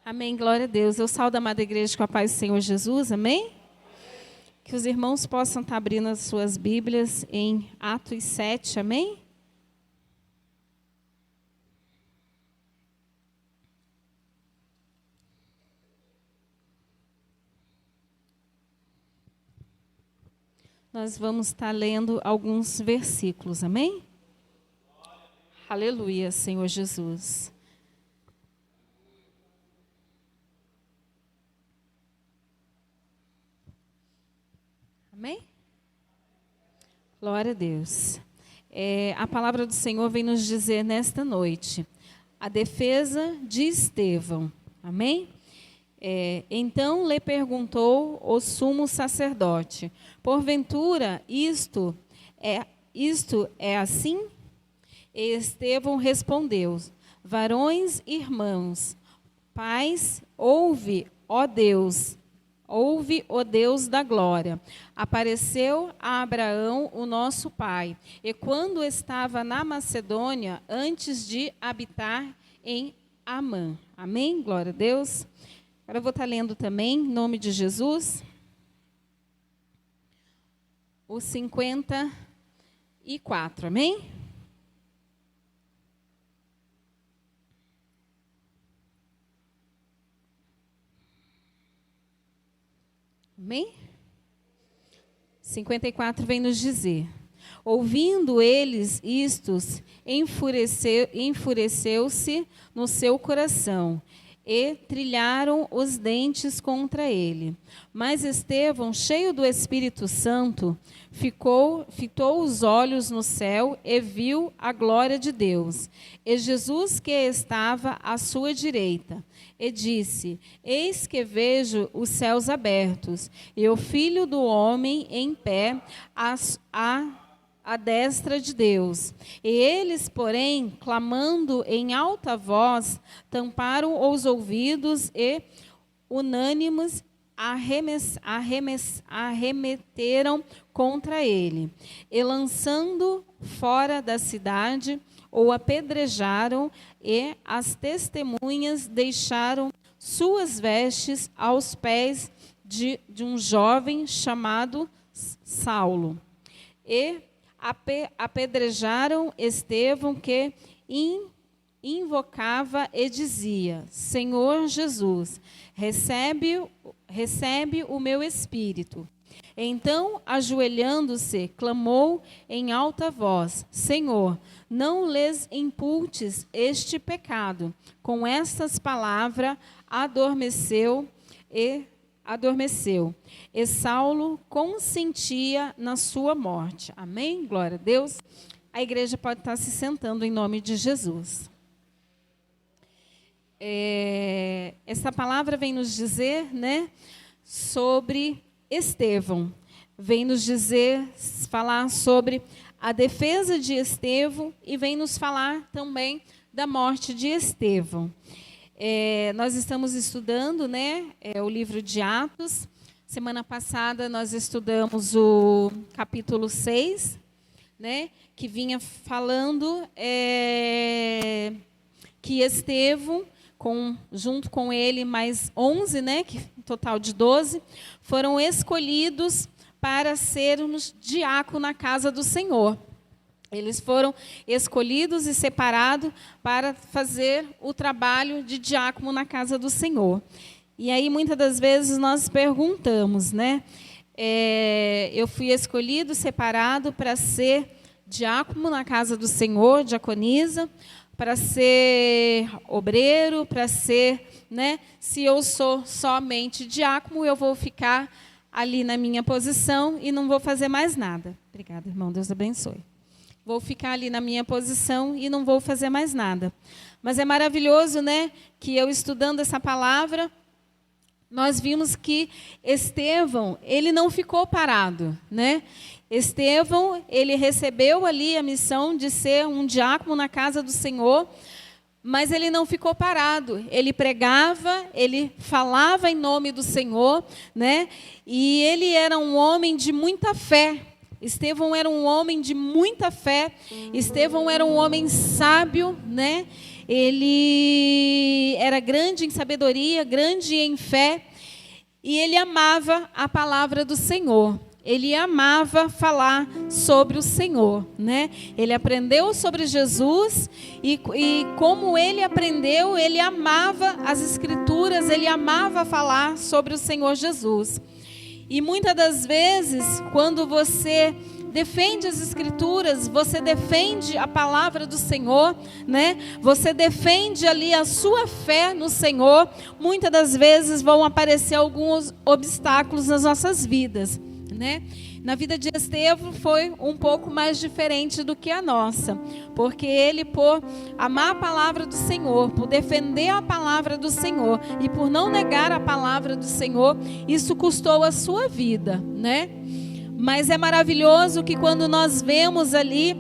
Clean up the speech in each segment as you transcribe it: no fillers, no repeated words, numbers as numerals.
Amém, glória a Deus. Eu saúdo a amada igreja com a paz do Senhor Jesus, amém? Que os irmãos possam estar abrindo as suas Bíblias em Atos 7, amém? Nós vamos estar lendo alguns versículos, amém? Aleluia, Senhor Jesus. Amém? Glória a Deus. A palavra do Senhor vem nos dizer nesta noite, a defesa de Estevão. Amém? Então lhe perguntou o sumo sacerdote, porventura isto é assim? E Estevão respondeu, varões e irmãos, pais, ouve, ó Deus, ouve, ó Deus da glória. Apareceu a Abraão, o nosso pai, e quando estava na Macedônia, antes de habitar em Amã. Amém? Glória a Deus. Agora eu vou estar lendo também, em nome de Jesus, o 54, amém? Amém? 54 vem nos dizer, ouvindo eles istos, enfureceu-se no seu coração, e trilharam os dentes contra ele. Mas Estevão, cheio do Espírito Santo, fitou os olhos no céu e viu a glória de Deus, e Jesus que estava à sua direita, e disse, eis que vejo os céus abertos, e o Filho do Homem em pé à destra de Deus. E eles, porém, clamando em alta voz, tamparam os ouvidos e, unânimes, arremeteram contra ele. E, lançando fora da cidade, o apedrejaram, e as testemunhas deixaram suas vestes aos pés de um jovem chamado Saulo. E apedrejaram Estevão, que invocava e dizia, Senhor Jesus, recebe o meu espírito. Então, ajoelhando-se, clamou em alta voz, Senhor, não lhes imputes este pecado. Com estas palavras, adormeceu. E Saulo consentia na sua morte. Amém? Glória a Deus. A igreja pode estar se sentando em nome de Jesus. Essa palavra vem nos dizer, né, sobre Estevão. Vem nos dizer, falar sobre a defesa de Estevão e vem nos falar também da morte de Estevão. Nós estamos estudando, né, o livro de Atos. Semana passada nós estudamos o capítulo 6, né, que vinha falando que Estevão, junto com ele mais 11, né, que total de 12, foram escolhidos para sermos diácono na casa do Senhor. Eles foram escolhidos e separados para fazer o trabalho de diácono na casa do Senhor. E aí, muitas das vezes, nós perguntamos, né? Eu fui escolhido, separado para ser diácono na casa do Senhor, diaconisa, para ser obreiro, para ser, né? Se eu sou somente diácono, eu vou ficar ali na minha posição e não vou fazer mais nada. Obrigada, irmão. Deus abençoe. Vou ficar ali na minha posição e não vou fazer mais nada. Mas é maravilhoso, né, que eu estudando essa palavra, nós vimos que Estevão, ele não ficou parado, né? Estevão, ele recebeu ali a missão de ser um diácono na casa do Senhor, mas ele não ficou parado. Ele pregava, ele falava em nome do Senhor, né? E ele era um homem de muita fé. Estevão era um homem de muita fé. Estevão era um homem sábio, né? Ele era grande em sabedoria, grande em fé, e ele amava a palavra do Senhor. Ele amava falar sobre o Senhor, né? Ele aprendeu sobre Jesus e como ele aprendeu, ele amava as Escrituras, ele amava falar sobre o Senhor Jesus. E muitas das vezes, quando você defende as Escrituras, você defende a palavra do Senhor, né? Você defende ali a sua fé no Senhor, muitas das vezes vão aparecer alguns obstáculos nas nossas vidas, né? Na vida de Estevão foi um pouco mais diferente do que a nossa, porque ele, por amar a palavra do Senhor, por defender a palavra do Senhor e por não negar a palavra do Senhor, isso custou a sua vida, né? Mas é maravilhoso que quando nós vemos ali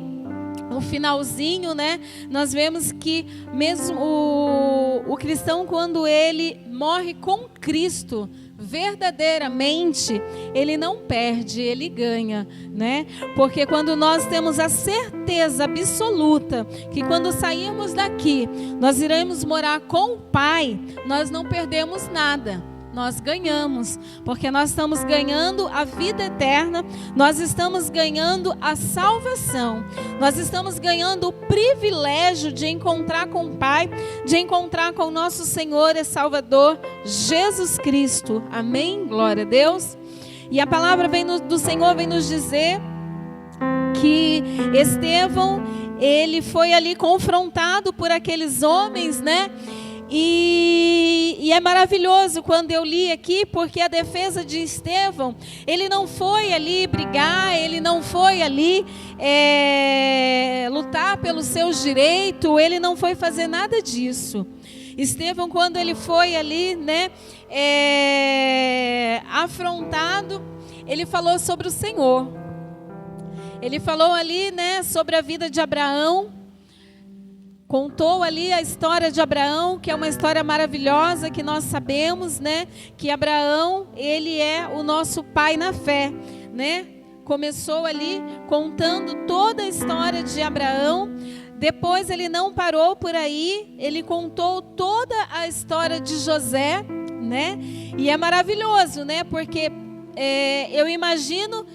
no finalzinho, né, nós vemos que mesmo o cristão, quando ele morre com Cristo, verdadeiramente, ele não perde, ele ganha, né? Porque quando nós temos a certeza absoluta que quando sairmos daqui, nós iremos morar com o Pai, nós não perdemos nada. Nós ganhamos, porque nós estamos ganhando a vida eterna, nós estamos ganhando a salvação, nós estamos ganhando o privilégio de encontrar com o Pai, de encontrar com o nosso Senhor e Salvador, Jesus Cristo. Amém? Glória a Deus. E a palavra do Senhor vem nos dizer que Estevão, ele foi ali confrontado por aqueles homens, né? E é maravilhoso quando eu li aqui, porque a defesa de Estevão, ele não foi ali brigar, ele não foi ali lutar pelos seus direitos, ele não foi fazer nada disso. Estevão, quando ele foi ali, né, afrontado, ele falou sobre o Senhor. Ele falou ali, né, sobre a vida de Abraão. Contou ali a história de Abraão, que é uma história maravilhosa, que nós sabemos, né, que Abraão, ele é o nosso pai na fé, né? Começou ali contando toda a história de Abraão. Depois ele não parou por aí, ele contou toda a história de José, né? E é maravilhoso, né? Porque eu imagino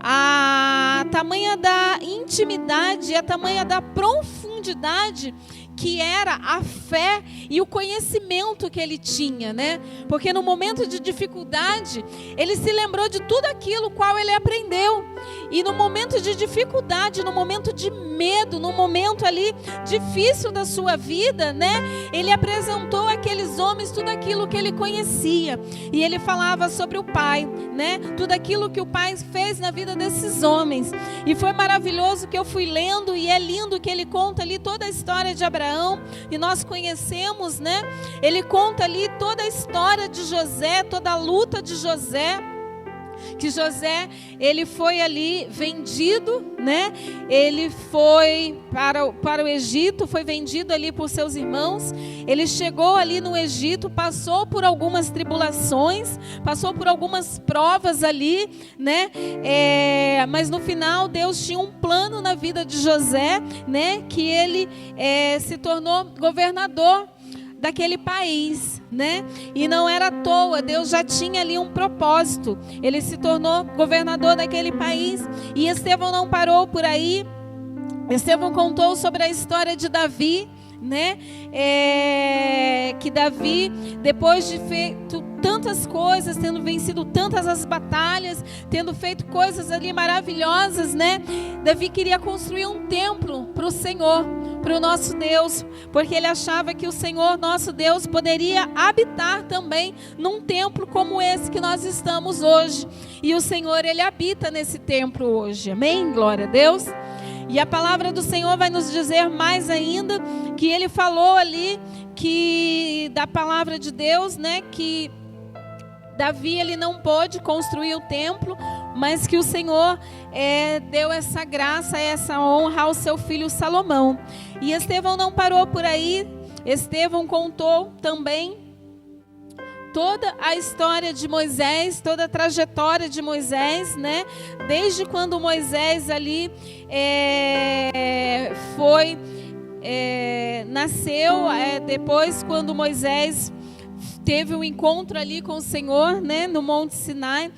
a tamanha da intimidade, a tamanha da profundidade que era a fé e o conhecimento que ele tinha, né? Porque no momento de dificuldade, ele se lembrou de tudo aquilo qual ele aprendeu. E no momento de dificuldade, no momento de medo, no momento ali difícil da sua vida, né? Ele apresentou àqueles homens tudo aquilo que ele conhecia. E ele falava sobre o Pai, né? Tudo aquilo que o Pai fez na vida desses homens. E foi maravilhoso que eu fui lendo, e é lindo que ele conta ali toda a história de Abraão. E nós conhecemos, né? Ele conta ali toda a história de José, toda a luta de José. Que José, ele foi ali vendido, né? Ele foi para o Egito, foi vendido ali por seus irmãos. Ele chegou ali no Egito, passou por algumas tribulações, passou por algumas provas ali, né? Mas no final Deus tinha um plano na vida de José, né? Que ele se tornou governador daquele país, né? E não era à toa, Deus já tinha ali um propósito. Ele se tornou governador daquele país. E Estevão não parou por aí. Estevão contou sobre a história de Davi, né? Que Davi, depois de feito tantas coisas, tendo vencido tantas as batalhas, tendo feito coisas ali maravilhosas, né? Davi queria construir um templo para o Senhor, para o nosso Deus, porque ele achava que o Senhor, nosso Deus, poderia habitar também num templo como esse que nós estamos hoje. E o Senhor, ele habita nesse templo hoje. Amém? Glória a Deus. E a palavra do Senhor vai nos dizer mais ainda, que ele falou ali, que da palavra de Deus, né, que Davi, ele não pôde construir o templo, mas que o Senhor deu essa graça, essa honra ao seu filho Salomão. E Estevão não parou por aí. Estevão contou também toda a história de Moisés, toda a trajetória de Moisés, né? Desde quando Moisés ali foi nasceu depois, quando Moisés teve um encontro ali com o Senhor, né, no Monte Sinai.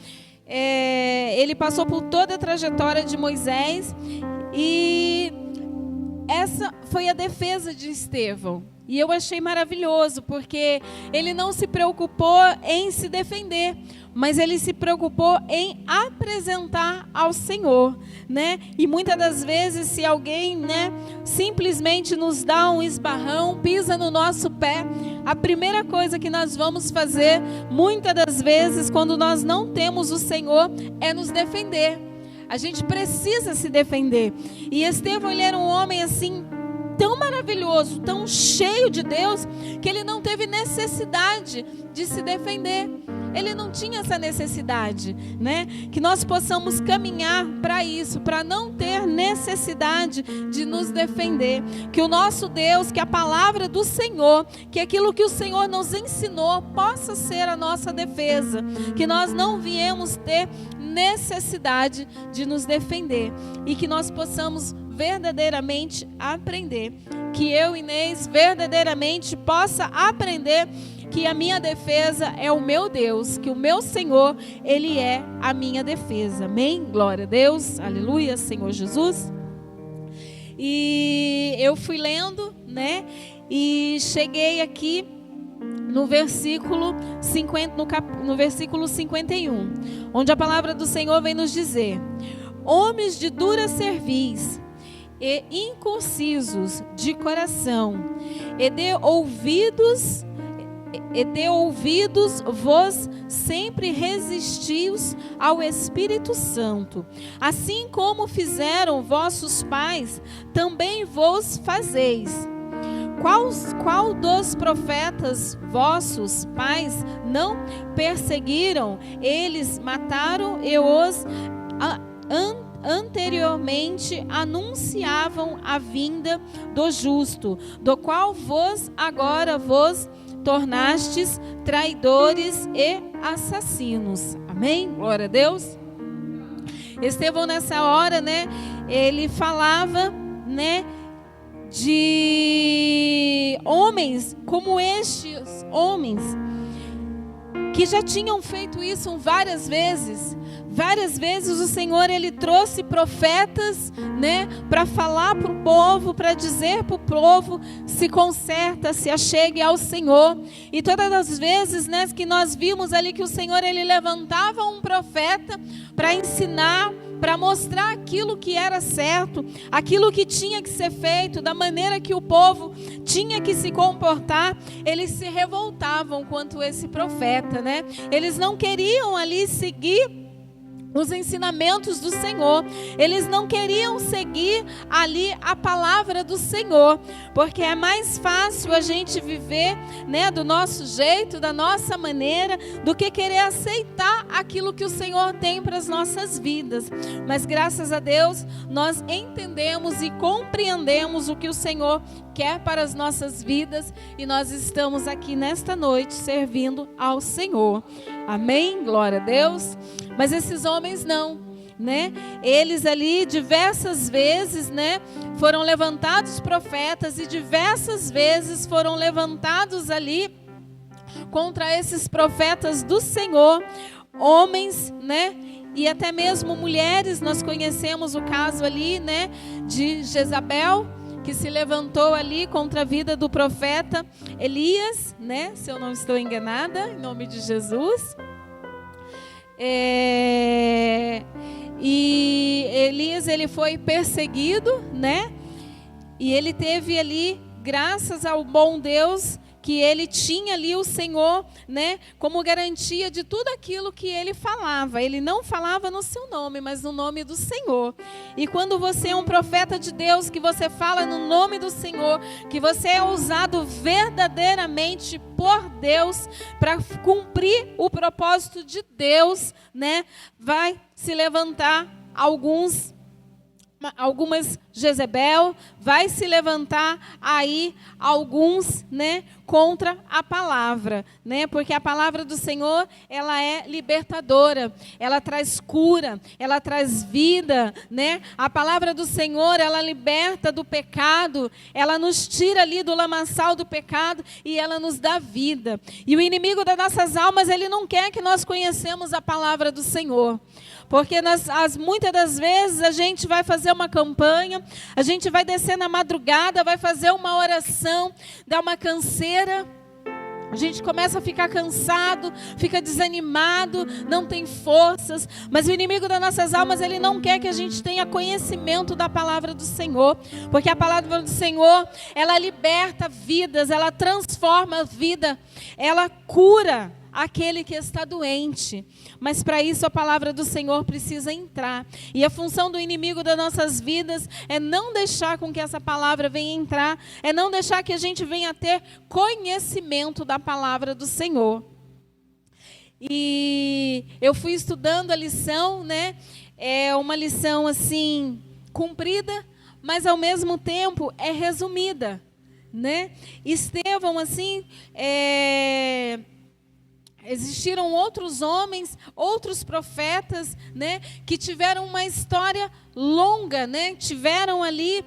Ele passou por toda a trajetória de Moisés, e essa foi a defesa de Estevão. E eu achei maravilhoso, porque ele não se preocupou em se defender, mas ele se preocupou em apresentar ao Senhor, né? E muitas das vezes, se alguém, né, simplesmente nos dá um esbarrão, pisa no nosso pé, a primeira coisa que nós vamos fazer, muitas das vezes, quando nós não temos o Senhor, é nos defender. A gente precisa se defender. E Estevão, ele era um homem assim, tão maravilhoso, tão cheio de Deus, que ele não teve necessidade de se defender. Ele não tinha essa necessidade, né? Que nós possamos caminhar para isso, para não ter necessidade de nos defender. Que o nosso Deus, que a palavra do Senhor, que aquilo que o Senhor nos ensinou, possa ser a nossa defesa. Que nós não viemos ter necessidade de nos defender. E que nós possamos verdadeiramente aprender. Que eu, Inês, verdadeiramente possa aprender que a minha defesa é o meu Deus, que o meu Senhor, Ele é a minha defesa. Amém? Glória a Deus. Aleluia, Senhor Jesus. E eu fui lendo, né? E cheguei aqui no versículo 50, no versículo 51, onde a palavra do Senhor vem nos dizer: homens de dura cerviz e inconcisos de coração, e de ouvidos vos sempre resistis ao Espírito Santo, assim como fizeram vossos pais, também vos fazeis. Qual dos profetas vossos pais não perseguiram? Eles mataram e os anteriormente anunciavam a vinda do justo, do qual vos agora vos tornastes traidores e assassinos. Amém? Glória a Deus. Estevão, nessa hora, né, ele falava, né, de homens como estes homens, que já tinham feito isso várias vezes. Várias vezes o Senhor, Ele trouxe profetas, né, para falar para o povo, para dizer para o povo: se conserta, se achegue ao Senhor. E todas as vezes, né, que nós vimos ali que o Senhor, Ele levantava um profeta para ensinar, para mostrar aquilo que era certo, aquilo que tinha que ser feito, da maneira que o povo tinha que se comportar. Eles se revoltavam quanto esse profeta, né? Eles não queriam ali seguir os ensinamentos do Senhor. Eles não queriam seguir ali a palavra do Senhor, porque é mais fácil a gente viver, né, do nosso jeito, da nossa maneira, do que querer aceitar aquilo que o Senhor tem para as nossas vidas. Mas graças a Deus nós entendemos e compreendemos o que o Senhor quer para as nossas vidas, e nós estamos aqui nesta noite servindo ao Senhor. Amém? Glória a Deus. Mas esses homens não, né? Eles ali diversas vezes, né, foram levantados profetas, e diversas vezes foram levantados ali contra esses profetas do Senhor, homens, né? E até mesmo mulheres. Nós conhecemos o caso ali, né, de Jezabel, que se levantou ali contra a vida do profeta Elias, né? Se eu não estou enganada, em nome de Jesus. E Elias, ele foi perseguido, né? E ele teve ali, graças ao bom Deus, que ele tinha ali o Senhor, né, como garantia de tudo aquilo que ele falava. Ele não falava no seu nome, mas no nome do Senhor. E quando você é um profeta de Deus, que você fala no nome do Senhor, que você é usado verdadeiramente por Deus para cumprir o propósito de Deus, né, vai se levantar algumas Jezebel, vai se levantar aí alguns, né, contra a palavra, né? Porque a palavra do Senhor, ela é libertadora, ela traz cura, ela traz vida, né? A palavra do Senhor, ela liberta do pecado, ela nos tira ali do lamaçal do pecado e ela nos dá vida. E o inimigo das nossas almas, ele não quer que nós conhecemos a palavra do Senhor. Porque muitas das vezes a gente vai fazer uma campanha, a gente vai descer na madrugada, vai fazer uma oração, dá uma canseira, a gente começa a ficar cansado, fica desanimado, não tem forças. Mas o inimigo das nossas almas, ele não quer que a gente tenha conhecimento da palavra do Senhor. Porque a palavra do Senhor, ela liberta vidas, ela transforma a vida, ela cura aquele que está doente. Mas para isso a palavra do Senhor precisa entrar. E a função do inimigo das nossas vidas é não deixar com que essa palavra venha entrar, é não deixar que a gente venha ter conhecimento da palavra do Senhor. E eu fui estudando a lição, né? É uma lição assim comprida, mas ao mesmo tempo é resumida, né? Estevão, assim, existiram outros homens, outros profetas, né, que tiveram uma história longa, né, tiveram ali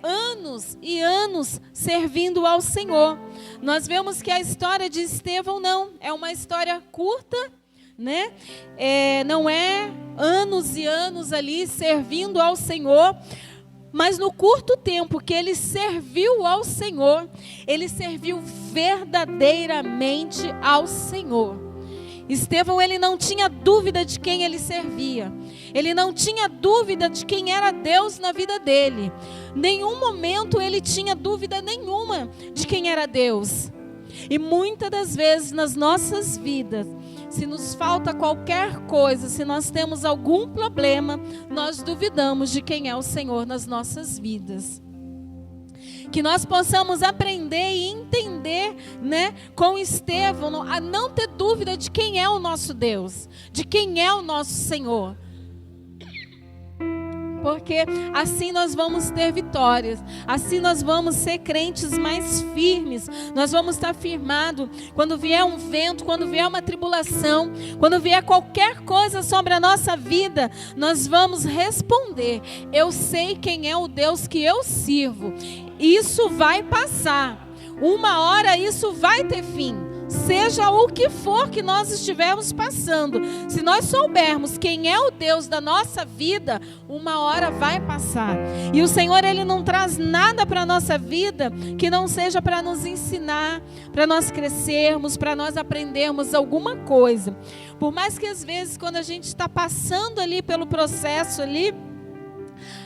anos e anos servindo ao Senhor. Nós vemos que a história de Estevão não é uma história curta, né, não é anos e anos ali servindo ao Senhor. Mas no curto tempo que ele serviu ao Senhor, ele serviu verdadeiramente ao Senhor. Estevão, ele não tinha dúvida de quem ele servia. Ele não tinha dúvida de quem era Deus na vida dele. Nenhum momento ele tinha dúvida nenhuma de quem era Deus. E muitas das vezes nas nossas vidas, se nos falta qualquer coisa, se nós temos algum problema, nós duvidamos de quem é o Senhor nas nossas vidas. Que nós possamos aprender e entender, né, com Estevão, a não ter dúvida de quem é o nosso Deus, de quem é o nosso Senhor. Porque assim nós vamos ter vitórias, assim nós vamos ser crentes mais firmes, nós vamos estar firmados. Quando vier um vento, quando vier uma tribulação, quando vier qualquer coisa sobre a nossa vida, nós vamos responder: eu sei quem é o Deus que eu sirvo, isso vai passar, uma hora isso vai ter fim. Seja o que for que nós estivermos passando, se nós soubermos quem é o Deus da nossa vida, uma hora vai passar. E o Senhor, ele não traz nada para a nossa vida que não seja para nos ensinar, para nós crescermos, para nós aprendermos alguma coisa. Por mais que às vezes, quando a gente está passando ali pelo processo ali,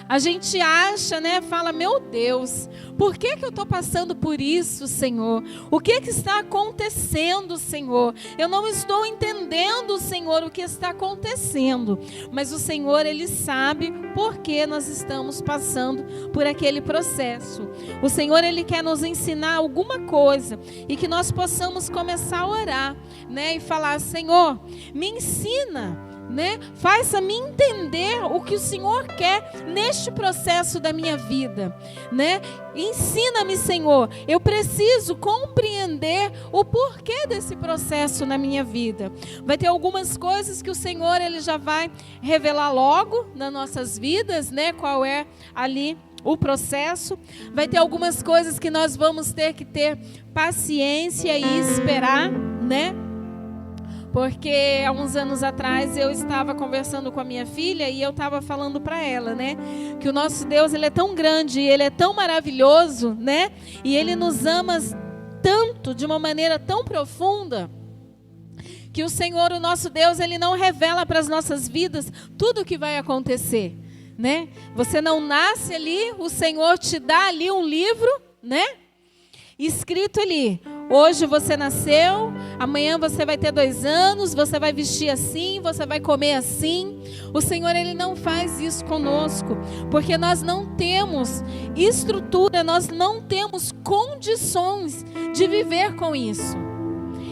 a gente acha, né, fala: meu Deus, por que eu estou passando por isso, Senhor? O que está acontecendo, Senhor? Eu não estou entendendo, Senhor, o que está acontecendo. Mas o Senhor, ele sabe por que nós estamos passando por aquele processo. O Senhor, ele quer nos ensinar alguma coisa e que nós possamos começar a orar, né, e falar: Senhor, me ensina, né? Faça-me entender o que o Senhor quer neste processo da minha vida, né? Ensina-me, Senhor. Eu preciso compreender o porquê desse processo na minha vida. Vai ter algumas coisas que o Senhor, ele já vai revelar logo nas nossas vidas, né? Qual é ali o processo. Vai ter algumas coisas que nós vamos ter que ter paciência e esperar, né? Porque há uns anos atrás eu estava conversando com a minha filha e eu estava falando para ela, né, que o nosso Deus, ele é tão grande, ele é tão maravilhoso, né, e ele nos ama tanto, de uma maneira tão profunda, que o Senhor, o nosso Deus, ele não revela para as nossas vidas tudo o que vai acontecer, né? Você não nasce ali, o Senhor te dá ali um livro, né, escrito ali: hoje você nasceu, amanhã você vai ter 2 anos, você vai vestir assim, você vai comer assim. O Senhor, ele não faz isso conosco, porque nós não temos estrutura, nós não temos condições de viver com isso.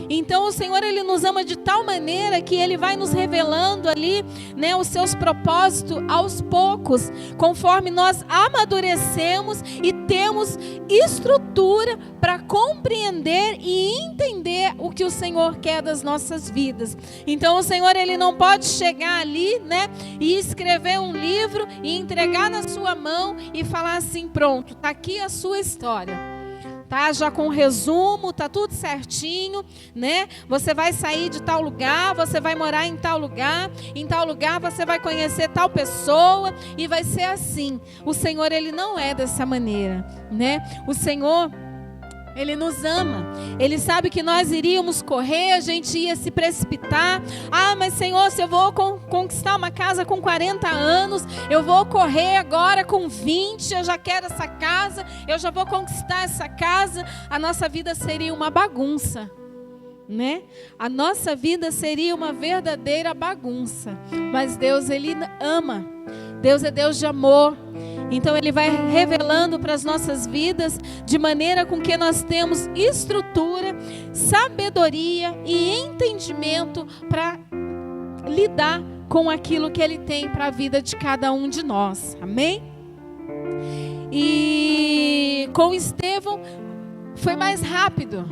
Então o Senhor, Ele nos ama de tal maneira que Ele vai nos revelando ali, né, os seus propósitos aos poucos, conforme nós amadurecemos e temos estrutura para compreender e entender o que o Senhor quer das nossas vidas. Então o Senhor, Ele não pode chegar ali, né, e escrever um livro e entregar na sua mão e falar assim: pronto, está aqui a sua história. Tá, já com resumo, tá tudo certinho, né? Você vai sair de tal lugar, você vai morar em tal lugar você vai conhecer tal pessoa e vai ser assim. O Senhor, Ele não é dessa maneira, né? O Senhor, Ele nos ama. Ele sabe que nós iríamos correr, a gente ia se precipitar. Ah, mas Senhor, se eu vou conquistar uma casa com 40 anos, eu vou correr agora com 20, eu já quero essa casa, eu já vou conquistar essa casa. A nossa vida seria uma bagunça, né? A nossa vida seria uma verdadeira bagunça. Mas Deus, Ele ama. Deus é Deus de amor. Então Ele vai revelando para as nossas vidas de maneira com que nós temos estrutura, sabedoria e entendimento para lidar com aquilo que Ele tem para a vida de cada um de nós. Amém? E com Estevão foi mais rápido,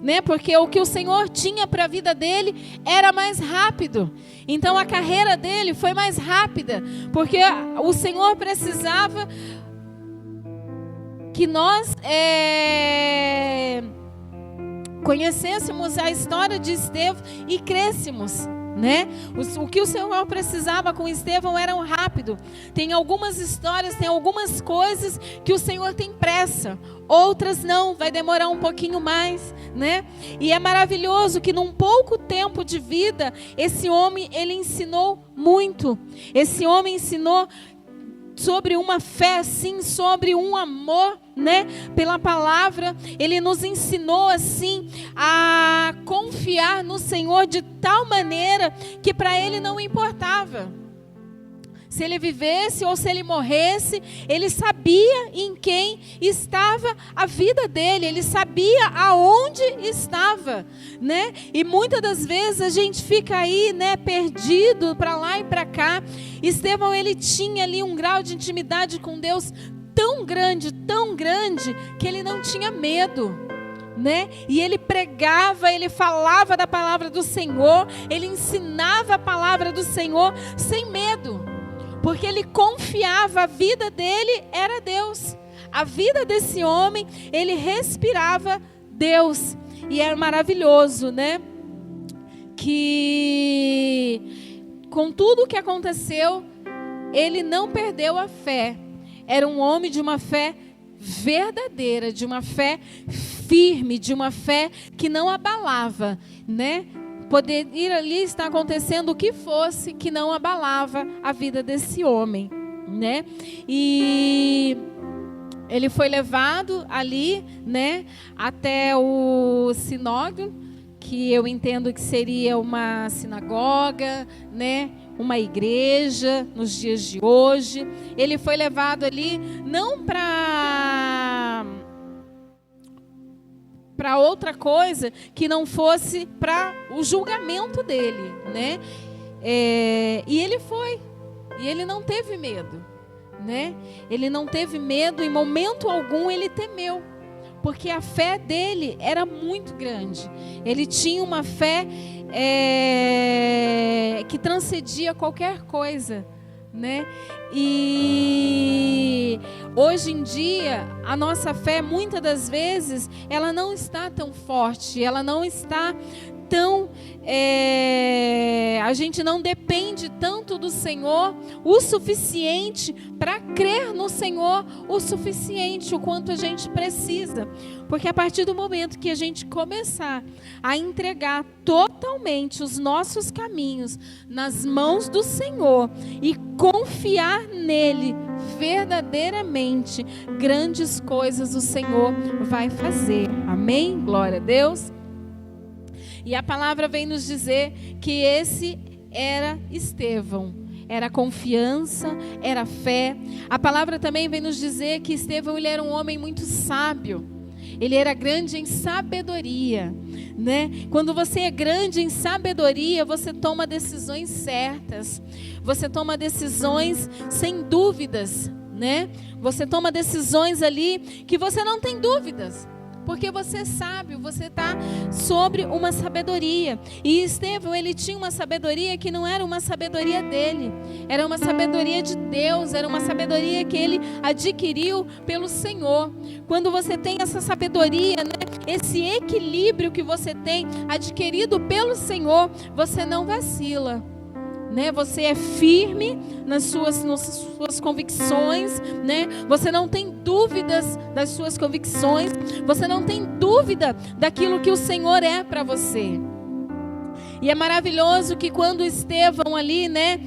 né? Porque o que o Senhor tinha para a vida dele era mais rápido. Então a carreira dele foi mais rápida, porque o Senhor precisava que nós conhecêssemos a história de Estevão e crescêssemos, né? O que o Senhor precisava com Estevão era um rápido. Tem algumas histórias, tem algumas coisas que o Senhor tem pressa, outras não, vai demorar um pouquinho mais, né? E é maravilhoso que num pouco tempo de vida, esse homem, ele ensinou muito. Esse homem ensinou sobre uma fé, sim, sobre um amor, né, pela palavra. Ele nos ensinou assim a confiar no Senhor de tal maneira que para ele não importava se ele vivesse ou se ele morresse. Ele sabia em quem estava a vida dele, ele sabia aonde estava, né? E muitas das vezes a gente fica aí, né, perdido para lá e para cá. Estevão, ele tinha ali um grau de intimidade com Deus tão grande, que ele não tinha medo, né? E ele pregava, ele falava da palavra do Senhor, ele ensinava a palavra do Senhor sem medo, porque ele confiava, a vida dele era Deus. A vida desse homem, ele respirava Deus. E era maravilhoso, né? Que com tudo o que aconteceu, ele não perdeu a fé. Era um homem de uma fé verdadeira, de uma fé firme, de uma fé que não abalava, né? Poder ir ali, estar acontecendo o que fosse, que não abalava a vida desse homem, né? E ele foi levado ali, né, até o sinédrio, que eu entendo que seria uma sinagoga, né, uma igreja nos dias de hoje. Ele foi levado ali não para outra coisa que não fosse para o julgamento dele, né? E ele foi, e ele não teve medo, né? Ele não teve medo, em momento algum ele temeu, porque a fé dele era muito grande. Ele tinha uma fé que transcendia qualquer coisa, né? E hoje em dia a nossa fé, muitas das vezes, ela não está tão forte, ela não está tão, a gente não depende tanto do Senhor o suficiente para crer no Senhor o suficiente, o quanto a gente precisa. Porque a partir do momento que a gente começar a entregar totalmente os nossos caminhos nas mãos do Senhor e confiar nele verdadeiramente, grandes coisas o Senhor vai fazer. Amém? Glória a Deus. E a palavra vem nos dizer que esse era Estevão. Era confiança, era fé. A palavra também vem nos dizer que Estevão, ele era um homem muito sábio. Ele era grande em sabedoria. né? Quando você é grande em sabedoria, você toma decisões certas. Você toma decisões sem dúvidas, né? Você toma decisões ali que você não tem dúvidas. Porque você é sábio, você está sobre uma sabedoria. E Estevão, ele tinha uma sabedoria que não era uma sabedoria dele. Era uma sabedoria de Deus, era uma sabedoria que ele adquiriu pelo Senhor. Quando você tem essa sabedoria, né, esse equilíbrio que você tem adquirido pelo Senhor, você não vacila. Né? Você é firme nas suas convicções, né? Você não tem dúvidas das suas convicções, você não tem dúvida daquilo que o Senhor é para você. E é maravilhoso que quando Estevão ali, né,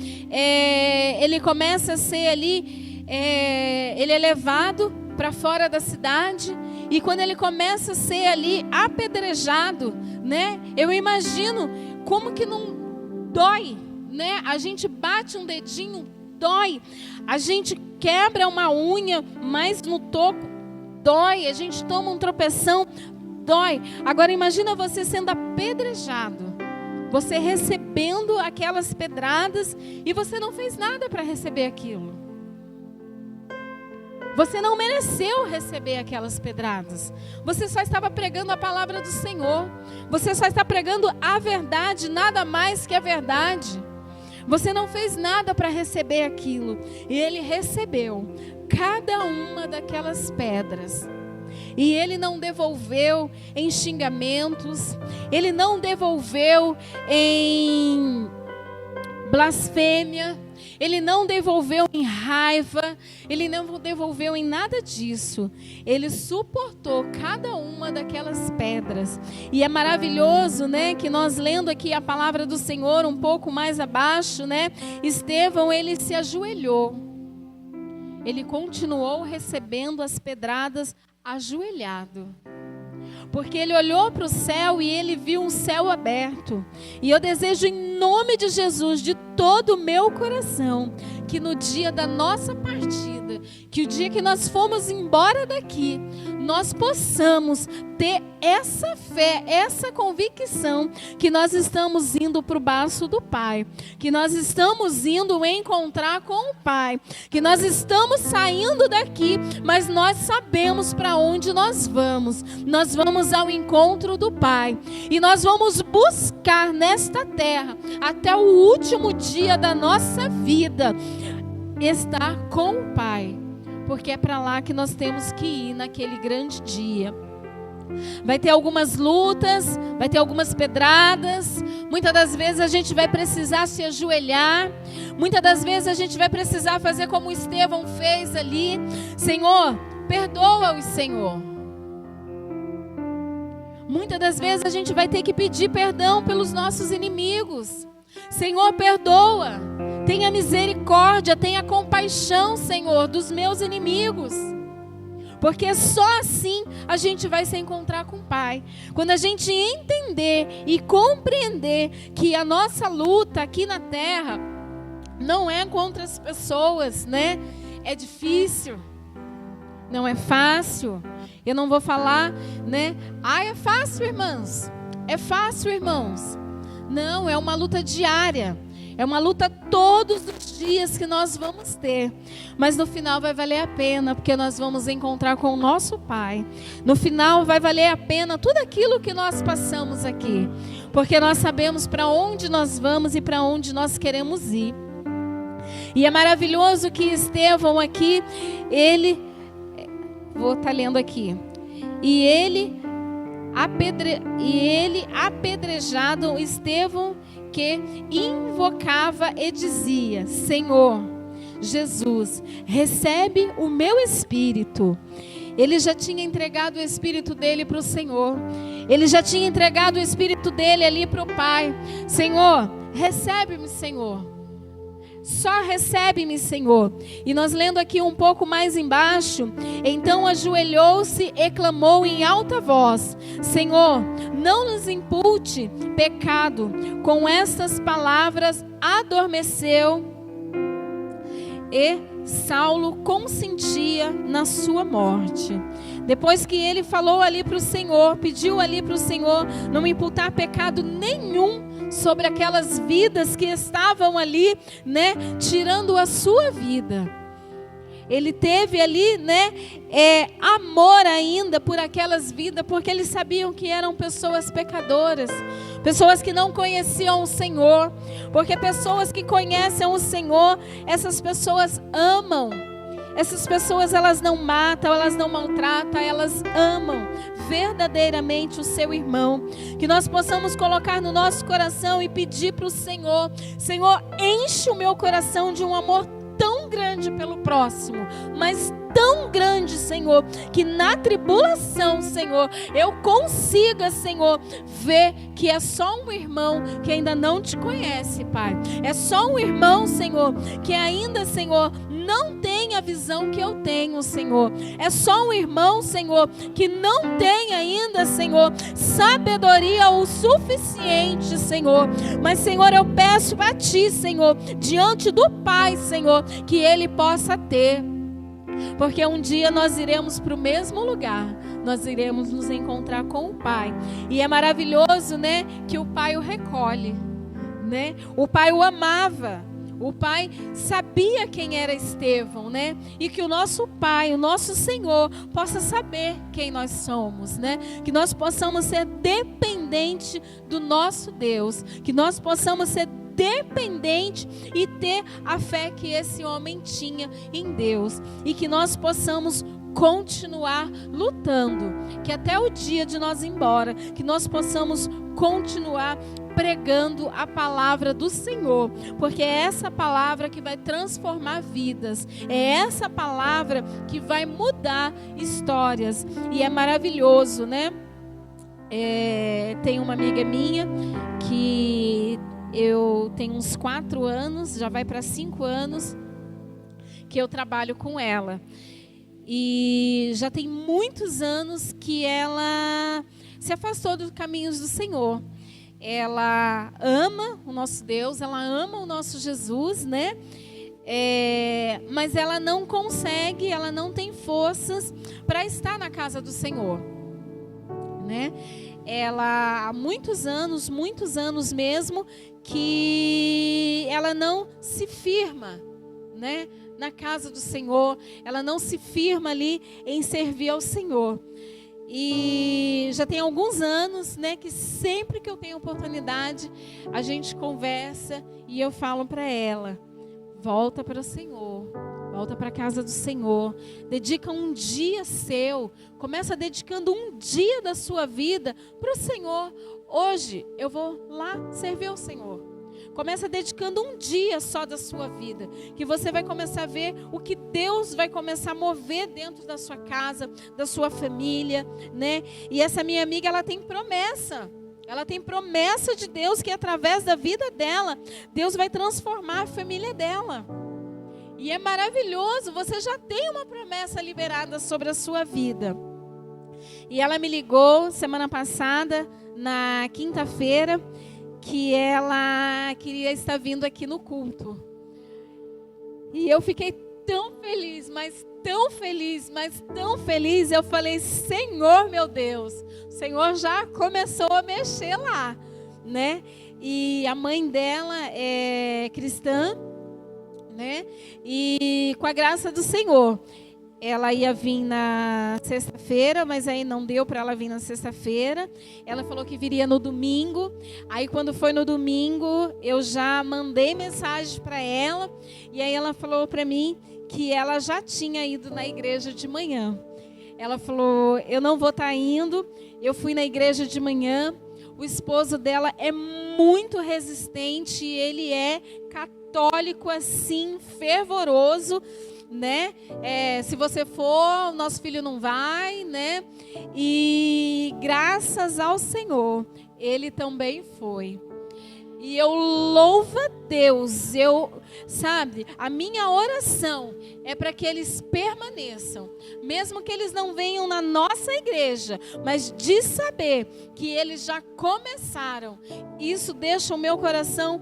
ele começa a ser ali, ele é levado para fora da cidade, e quando ele começa a ser ali apedrejado, né, eu imagino como que não dói, né? A gente bate um dedinho, dói. A gente quebra uma unha, mas no toco dói. A gente toma um tropeção, dói. Agora imagina você sendo apedrejado, você recebendo aquelas pedradas e você não fez nada para receber aquilo. Você não mereceu receber aquelas pedradas. Você só estava pregando a palavra do Senhor. Você só está pregando a verdade, nada mais que a verdade. Você não fez nada para receber aquilo. E ele recebeu cada uma daquelas pedras. E ele não devolveu em xingamentos. Ele não devolveu em blasfêmia. Ele não devolveu em raiva. Ele não devolveu em nada disso. Ele suportou cada uma daquelas pedras. E é maravilhoso, né, que nós lendo aqui a palavra do Senhor um pouco mais abaixo, né, Estevão, ele se ajoelhou. Ele continuou recebendo as pedradas ajoelhado. Porque ele olhou para o céu e ele viu um céu aberto. E eu desejo em nome de Jesus, de todo o meu coração, que no dia da nossa partida, que o dia que nós formos embora daqui, nós possamos ter essa fé, essa convicção que nós estamos indo para o braço do Pai, que nós estamos indo encontrar com o Pai, que nós estamos saindo daqui, mas nós sabemos para onde nós vamos ao encontro do Pai, e nós vamos buscar nesta terra, até o último dia da nossa vida, estar com o Pai, porque é para lá que nós temos que ir naquele grande dia. Vai ter algumas lutas, vai ter algumas pedradas, muitas das vezes a gente vai precisar se ajoelhar, muitas das vezes a gente vai precisar fazer como Estevão fez ali: Senhor, perdoa-os, Senhor. Muitas das vezes a gente vai ter que pedir perdão pelos nossos inimigos. Senhor, perdoa, tenha misericórdia, tenha compaixão, Senhor, dos meus inimigos. Porque só assim a gente vai se encontrar com o Pai. Quando a gente entender e compreender que a nossa luta aqui na terra não é contra as pessoas, né? É difícil, não é fácil. Eu não vou falar, né? É fácil, irmãos. É fácil, irmãos. Não, é uma luta diária. É uma luta todos os dias que nós vamos ter. Mas no final vai valer a pena, porque nós vamos encontrar com o nosso Pai. No final vai valer a pena tudo aquilo que nós passamos aqui. Porque nós sabemos para onde nós vamos e para onde nós queremos ir. E é maravilhoso que Estevão aqui, vou estar lendo aqui. E ele apedrejado, Estevão, que invocava e dizia: Senhor Jesus, recebe o meu espírito. Ele já tinha entregado o espírito dele para o Senhor. Ele já tinha entregado o espírito dele ali para o Pai. Senhor, recebe-me, Senhor. Só recebe-me, Senhor. E nós lendo aqui um pouco mais embaixo: então ajoelhou-se e clamou em alta voz: Senhor, não nos impute pecado. Com estas palavras adormeceu, e Saulo consentia na sua morte. Depois que ele falou ali para o Senhor, pediu ali para o Senhor não imputar pecado nenhum sobre aquelas vidas que estavam ali, né, tirando a sua vida. Ele teve ali, né, amor ainda por aquelas vidas, porque eles sabiam que eram pessoas pecadoras, pessoas que não conheciam o Senhor, porque pessoas que conhecem o Senhor, essas pessoas amam. Essas pessoas, elas não matam, elas não maltratam, elas amam verdadeiramente o seu irmão. Que nós possamos colocar no nosso coração e pedir para o Senhor: Senhor, enche o meu coração de um amor tão grande pelo próximo, mas tão grande, Senhor, que na tribulação, Senhor, eu consiga, Senhor, ver que é só um irmão que ainda não te conhece, Pai. É só um irmão, Senhor, que ainda, Senhor, não tem a visão que eu tenho, Senhor. É só um irmão, Senhor, que não tem ainda, Senhor, sabedoria o suficiente, Senhor. Mas, Senhor, eu peço a Ti, Senhor, diante do Pai, Senhor, que ele possa ter. Porque um dia nós iremos para o mesmo lugar, nós iremos nos encontrar com o Pai. E é maravilhoso, né, que o Pai o recolhe, né? O Pai o amava, o Pai sabia quem era Estevão, né? E que o nosso Pai, o nosso Senhor, possa saber quem nós somos, né? Que nós possamos ser dependentes do nosso Deus, que nós possamos ser dependente e ter a fé que esse homem tinha em Deus, e que nós possamos continuar lutando, que até o dia de nós ir embora, que nós possamos continuar pregando a palavra do Senhor, porque é essa palavra que vai transformar vidas, é essa palavra que vai mudar histórias. E é maravilhoso, né? Tem uma amiga minha que eu tenho uns 4 anos, já vai para 5 anos, que eu trabalho com ela. E já tem muitos anos que ela se afastou dos caminhos do Senhor. Ela ama o nosso Deus, ela ama o nosso Jesus, né? Mas ela não consegue, ela não tem forças para estar na casa do Senhor, né? Ela há muitos anos mesmo, que ela não se firma, né, na casa do Senhor, ela não se firma ali em servir ao Senhor. E já tem alguns anos, né, que sempre que eu tenho oportunidade, a gente conversa e eu falo para ela: volta para o Senhor, volta para a casa do Senhor, dedica um dia seu, começa dedicando um dia da sua vida para o Senhor. Hoje eu vou lá servir ao Senhor. Começa dedicando um dia só da sua vida, que você vai começar a ver o que Deus vai começar a mover dentro da sua casa, da sua família, né? E essa minha amiga, ela tem promessa. Ela tem promessa de Deus que através da vida dela, Deus vai transformar a família dela. E é maravilhoso, você já tem uma promessa liberada sobre a sua vida. E ela me ligou semana passada, na quinta-feira, que ela queria estar vindo aqui no culto. E eu fiquei tão feliz, mas tão feliz, mas tão feliz. Eu falei: Senhor, meu Deus, o Senhor já começou a mexer lá, né? E a mãe dela é cristã, né? E com a graça do Senhor, ela ia vir na sexta-feira, mas aí não deu para ela vir na sexta-feira. Ela falou que viria no domingo. Aí quando foi no domingo, eu já mandei mensagem para ela. E aí ela falou para mim que ela já tinha ido na igreja de manhã. Ela falou: eu não vou estar indo. Eu fui na igreja de manhã. O esposo dela é muito resistente. Ele é católico assim, fervoroso, né? Se você for, o nosso filho não vai, né? E graças ao Senhor, ele também foi. E eu louvo a Deus, sabe, a minha oração é para que eles permaneçam, mesmo que eles não venham na nossa igreja, mas de saber que eles já começaram, isso deixa o meu coração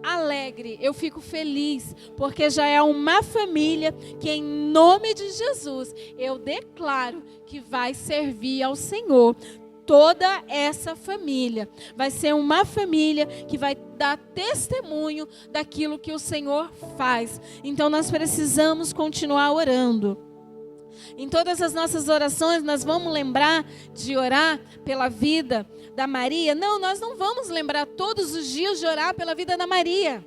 alegre, eu fico feliz, porque já é uma família que, em nome de Jesus, eu declaro que vai servir ao Senhor. Toda essa família vai ser uma família que vai dar testemunho daquilo que o Senhor faz. Então nós precisamos continuar orando. Em todas as nossas orações, nós vamos lembrar de orar pela vida da Maria? Não, nós não vamos lembrar todos os dias de orar pela vida da Maria.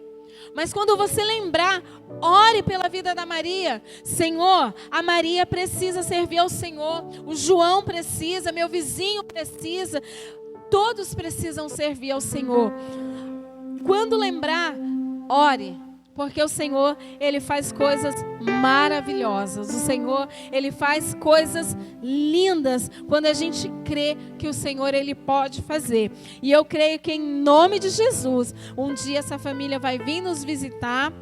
Mas quando você lembrar, ore pela vida da Maria. Senhor, a Maria precisa servir ao Senhor. O João precisa, meu vizinho precisa. Todos precisam servir ao Senhor. Quando lembrar, ore. Porque o Senhor, Ele faz coisas maravilhosas. O Senhor, Ele faz coisas lindas quando a gente crê que o Senhor, Ele pode fazer. E eu creio que, em nome de Jesus, um dia essa família vai vir nos visitar.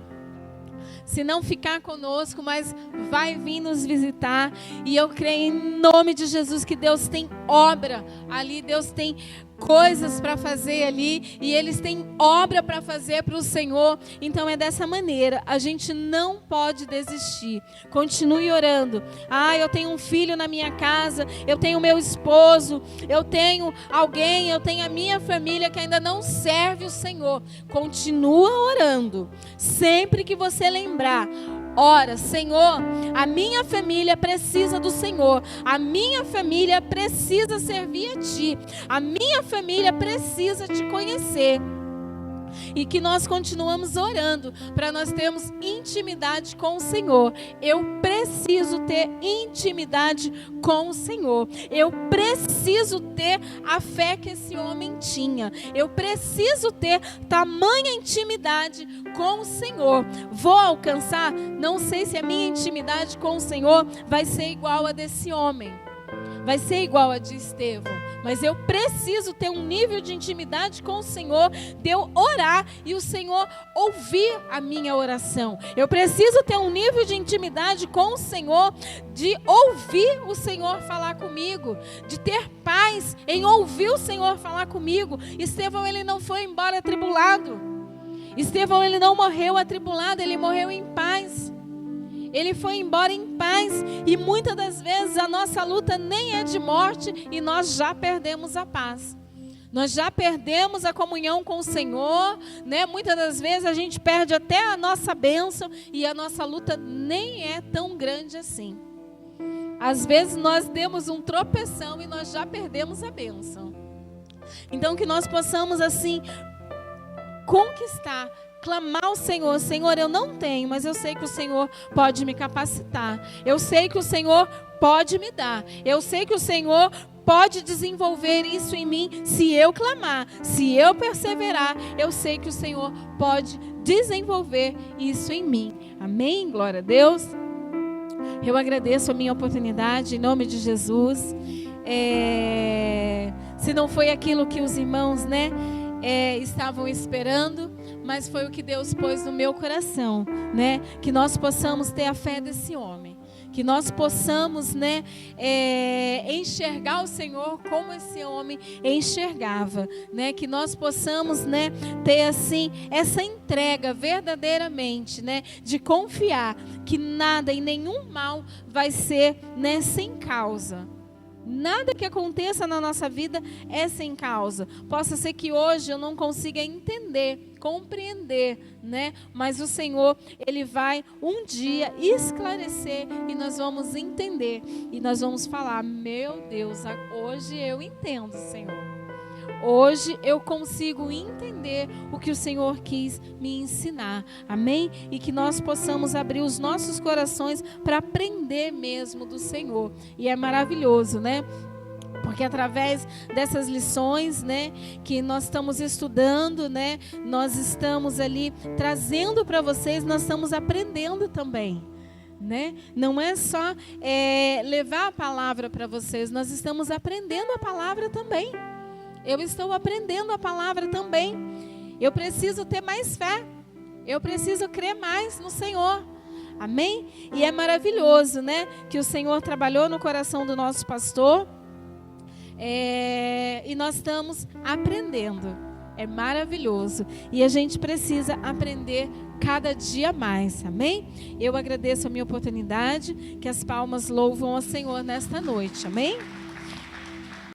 Se não ficar conosco, mas vai vir nos visitar. E eu creio em nome de Jesus que Deus tem obra ali, Deus tem coisas para fazer ali, e eles têm obra para fazer para o Senhor. Então é dessa maneira, a gente não pode desistir. Continue orando. Eu tenho um filho na minha casa, eu tenho meu esposo, eu tenho alguém, eu tenho a minha família que ainda não serve o Senhor. Continua orando. Sempre que você lembrar, ora, Senhor, a minha família precisa do Senhor. A minha família precisa servir a Ti. A minha família precisa Te conhecer. E que nós continuamos orando para nós termos intimidade com o Senhor. Eu preciso ter intimidade com o Senhor. Eu preciso ter a fé que esse homem tinha. Eu preciso ter tamanha intimidade com o Senhor. Vou alcançar? Não sei se a minha intimidade com o Senhor vai ser igual a desse homem. Vai ser igual a de Estevão. Mas eu preciso ter um nível de intimidade com o Senhor, de eu orar e o Senhor ouvir a minha oração. Eu preciso ter um nível de intimidade com o Senhor, de ouvir o Senhor falar comigo, de ter paz em ouvir o Senhor falar comigo. Estevão, ele não foi embora atribulado. Estevão, ele não morreu atribulado, ele morreu em paz. Ele foi embora em paz, e muitas das vezes a nossa luta nem é de morte e nós já perdemos a paz. Nós já perdemos a comunhão com o Senhor, né? Muitas das vezes a gente perde até a nossa bênção e a nossa luta nem é tão grande assim. Às vezes nós demos um tropeção e nós já perdemos a bênção. Então que nós possamos assim conquistar, clamar ao Senhor. Senhor, eu não tenho, mas eu sei que o Senhor pode me capacitar. Eu sei que o Senhor pode me dar. Eu sei que o Senhor pode desenvolver isso em mim se eu clamar, se eu perseverar. Eu sei que o Senhor pode desenvolver isso em mim. Amém? Glória a Deus. Eu agradeço a minha oportunidade em nome de Jesus. Se não foi aquilo que os irmãos, estavam esperando, mas foi o que Deus pôs no meu coração, que nós possamos ter a fé desse homem, que nós possamos, enxergar o Senhor como esse homem enxergava, que nós possamos, ter assim essa entrega verdadeiramente, de confiar que nada e nenhum mal vai ser, sem causa. Nada que aconteça na nossa vida é sem causa. Possa ser que hoje eu não consiga entender, compreender, mas o Senhor, Ele vai um dia esclarecer e nós vamos entender. E nós vamos falar, meu Deus, hoje eu entendo, Senhor. Hoje eu consigo entender o que o Senhor quis me ensinar. Amém? E que nós possamos abrir os nossos corações para aprender mesmo do Senhor. E é maravilhoso, Porque através dessas lições, que nós estamos estudando, nós estamos ali trazendo para vocês, nós estamos aprendendo também. Não é só levar a palavra para vocês, nós estamos aprendendo a palavra também. Eu estou aprendendo a palavra também. Eu preciso ter mais fé. Eu preciso crer mais no Senhor. Amém? E é maravilhoso, que o Senhor trabalhou no coração do nosso pastor. E nós estamos aprendendo. é maravilhoso e a gente precisa aprender cada dia mais, amém? Eu agradeço a minha oportunidade, que as palmas louvam ao Senhor nesta noite, amém?